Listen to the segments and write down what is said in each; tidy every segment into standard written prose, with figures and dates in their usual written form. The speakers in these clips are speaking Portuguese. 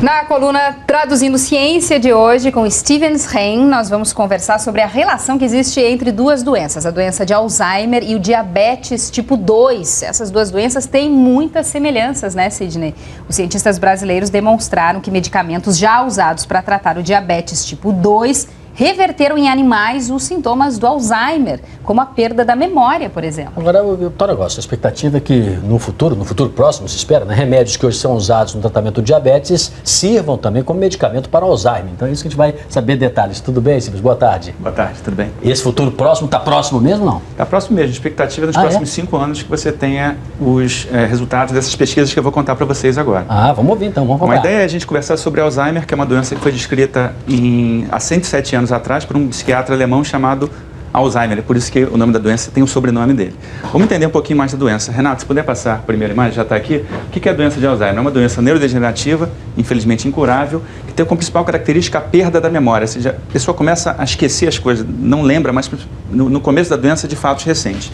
Na coluna Traduzindo Ciência de hoje, com Steven Schain, nós vamos conversar sobre a relação que existe entre duas doenças, a doença de Alzheimer e o diabetes tipo 2. Essas duas doenças têm muitas semelhanças, né, Sidney? Os cientistas brasileiros demonstraram que medicamentos já usados para tratar o diabetes tipo 2 reverteram em animais os sintomas do Alzheimer, como a perda da memória, por exemplo. Agora, o negócio, a expectativa é que no futuro próximo, se espera, né, remédios que hoje são usados no tratamento do diabetes sirvam também como medicamento para Alzheimer. Então é isso que a gente vai saber detalhes. Tudo bem, Silvio? Boa tarde. Boa tarde, tudo bem? E esse futuro próximo está próximo mesmo ou não? Está próximo mesmo. A expectativa é nos próximos 5 anos que você tenha os resultados dessas pesquisas que eu vou contar para vocês agora. Vamos ouvir então, vamos falar. Uma ideia é a gente conversar sobre Alzheimer, que é uma doença que foi descrita há 107 anos atrás por um psiquiatra alemão chamado Alzheimer. É por isso que o nome da doença tem o sobrenome dele. Vamos entender um pouquinho mais da doença. Renato, se puder passar a primeira imagem, já está aqui. O que é a doença de Alzheimer? É uma doença neurodegenerativa, infelizmente incurável, que tem como principal característica a perda da memória. Ou seja, a pessoa começa a esquecer as coisas, não lembra, mas no começo da doença de fatos recentes.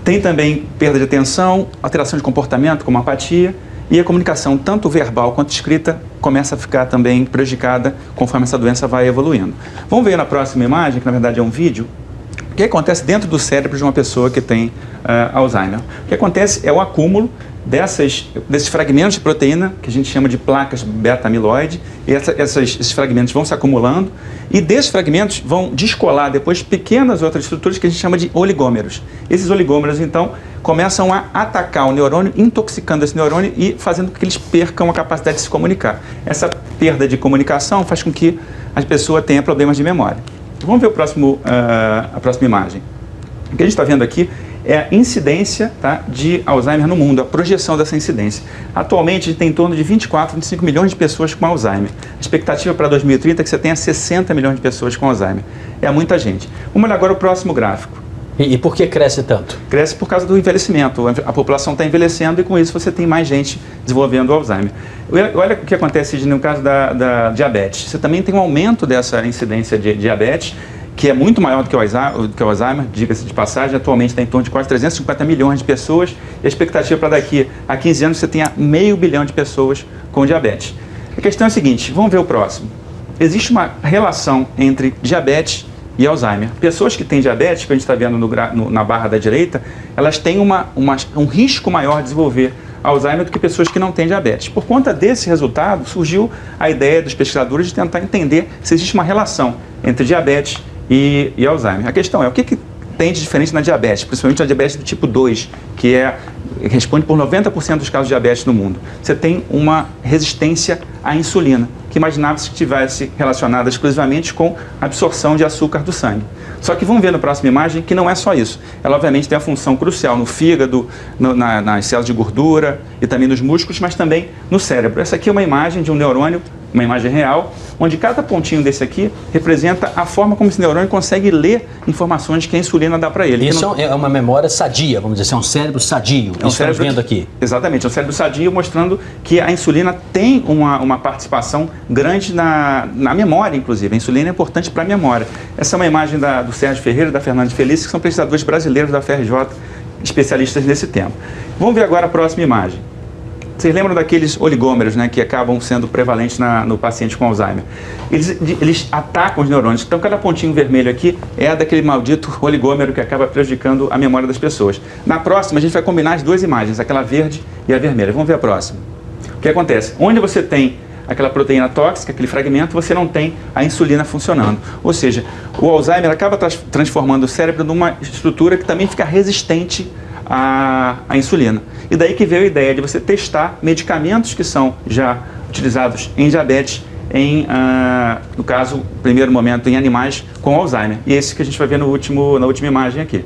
Tem também perda de atenção, alteração de comportamento, como apatia, e a comunicação, tanto verbal quanto escrita, começa a ficar também prejudicada conforme essa doença vai evoluindo. Vamos ver na próxima imagem, que na verdade é um vídeo, o que acontece dentro do cérebro de uma pessoa que tem Alzheimer. O que acontece é o acúmulo desses fragmentos de proteína, que a gente chama de placas beta-amiloide, e esses fragmentos vão se acumulando, e desses fragmentos vão descolar depois pequenas outras estruturas que a gente chama de oligômeros. Esses oligômeros, então, começam a atacar o neurônio, intoxicando esse neurônio e fazendo com que eles percam a capacidade de se comunicar. Essa perda de comunicação faz com que a pessoa tenha problemas de memória. Vamos ver a próxima imagem. O que a gente está vendo aqui é a incidência, tá, de Alzheimer no mundo, a projeção dessa incidência. Atualmente, a gente tem em torno de 24, 25 milhões de pessoas com Alzheimer. A expectativa para 2030 é que você tenha 60 milhões de pessoas com Alzheimer. É muita gente. Vamos olhar agora o próximo gráfico. E por que cresce tanto? Cresce por causa do envelhecimento. A população está envelhecendo e com isso você tem mais gente desenvolvendo Alzheimer. Olha o que acontece no caso da diabetes. Você também tem um aumento dessa incidência de diabetes, que é muito maior do que o Alzheimer, diga-se de passagem. Atualmente está em torno de quase 350 milhões de pessoas e a expectativa para daqui a 15 anos você tenha 500 milhão de pessoas com diabetes. A questão é a seguinte, vamos ver o próximo. Existe uma relação entre diabetes e Alzheimer. Pessoas que têm diabetes, que a gente está vendo na barra da direita, elas têm um risco maior de desenvolver Alzheimer do que pessoas que não têm diabetes. Por conta desse resultado, surgiu a ideia dos pesquisadores de tentar entender se existe uma relação entre diabetes e Alzheimer. A questão é, o que tem de diferente na diabetes, principalmente na diabetes do tipo 2, que responde por 90% dos casos de diabetes no mundo. Você tem uma resistência à insulina, que imaginava-se que estivesse relacionada exclusivamente com a absorção de açúcar do sangue. Só que vamos ver na próxima imagem que não é só isso. Ela obviamente tem a função crucial no fígado, nas células de gordura e também nos músculos, mas também no cérebro. Essa aqui é uma imagem de um neurônio, uma imagem real, onde cada pontinho desse aqui representa a forma como esse neurônio consegue ler informações que a insulina dá para ele. Isso é uma memória sadia, vamos dizer assim, é um cérebro sadio. É um cérebro vendo aqui. Exatamente, é um cérebro sadio mostrando que a insulina tem uma participação grande na memória, inclusive. A insulina é importante para a memória. Essa é uma imagem do Sérgio Ferreira e da Fernanda Feliz, que são pesquisadores brasileiros da FRJ, especialistas nesse tema. Vamos ver agora a próxima imagem. Vocês lembram daqueles oligômeros, né, que acabam sendo prevalentes no paciente com Alzheimer? Eles atacam os neurônios. Então, cada pontinho vermelho aqui é daquele maldito oligômero que acaba prejudicando a memória das pessoas. Na próxima, a gente vai combinar as duas imagens, aquela verde e a vermelha. Vamos ver a próxima. O que acontece? Onde você tem aquela proteína tóxica, aquele fragmento, você não tem a insulina funcionando. Ou seja, o Alzheimer acaba transformando o cérebro numa estrutura que também fica resistente à insulina. E daí que veio a ideia de você testar medicamentos que são já utilizados em diabetes, no caso, no primeiro momento, em animais com Alzheimer. E esse que a gente vai ver na última imagem aqui.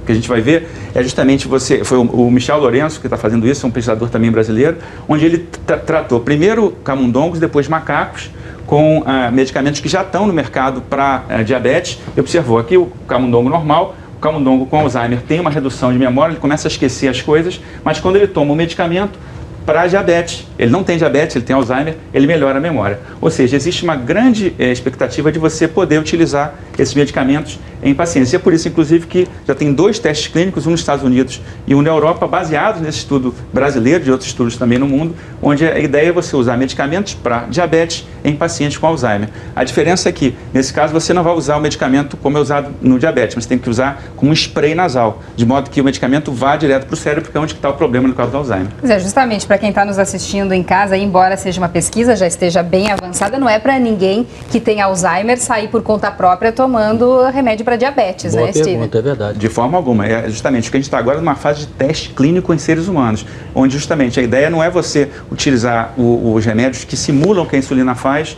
O que a gente vai ver é justamente foi o Michel Lourenço que está fazendo isso, um pesquisador também brasileiro, onde ele tratou primeiro camundongos, depois macacos, com medicamentos que já estão no mercado para diabetes. E observou aqui o camundongo normal. O camundongo com Alzheimer tem uma redução de memória, ele começa a esquecer as coisas, mas quando ele toma o medicamento, para diabetes. Ele não tem diabetes, ele tem Alzheimer, ele melhora a memória. Ou seja, existe uma grande expectativa de você poder utilizar esses medicamentos em pacientes. E é por isso, inclusive, que já tem 2 testes clínicos, um nos Estados Unidos e um na Europa, baseados nesse estudo brasileiro, de outros estudos também no mundo, onde a ideia é você usar medicamentos para diabetes em pacientes com Alzheimer. A diferença é que, nesse caso, você não vai usar o medicamento como é usado no diabetes, mas tem que usar com um spray nasal, de modo que o medicamento vá direto para o cérebro, porque é onde está o problema no caso do Alzheimer. Pois é, justamente para quem está nos assistindo em casa, embora seja uma pesquisa, já esteja bem avançada, não é para ninguém que tem Alzheimer sair por conta própria tomando remédio para diabetes, Boa né, Steven? pergunta, é verdade. De forma alguma. É justamente porque a gente está agora numa fase de teste clínico em seres humanos, onde justamente a ideia não é você utilizar os remédios que simulam o que a insulina faz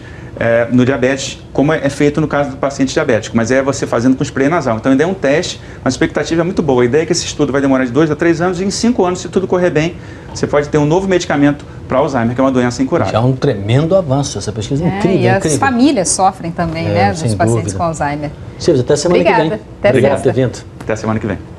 no diabetes, como é feito no caso do paciente diabético, mas é você fazendo com spray nasal. Então a ideia é um teste, mas a expectativa é muito boa. A ideia é que esse estudo vai demorar de 2 a 3 anos e em 5 anos, se tudo correr bem, você pode ter um novo medicamento para Alzheimer, que é uma doença incurável. Já é um tremendo avanço, essa pesquisa é incrível. E as incrível. famílias sofrem também, né, dos sem pacientes dúvida. com Alzheimer. Silvia, até semana que Obrigada. vem. Até Obrigado por sexta. ter vindo. Até a semana que vem.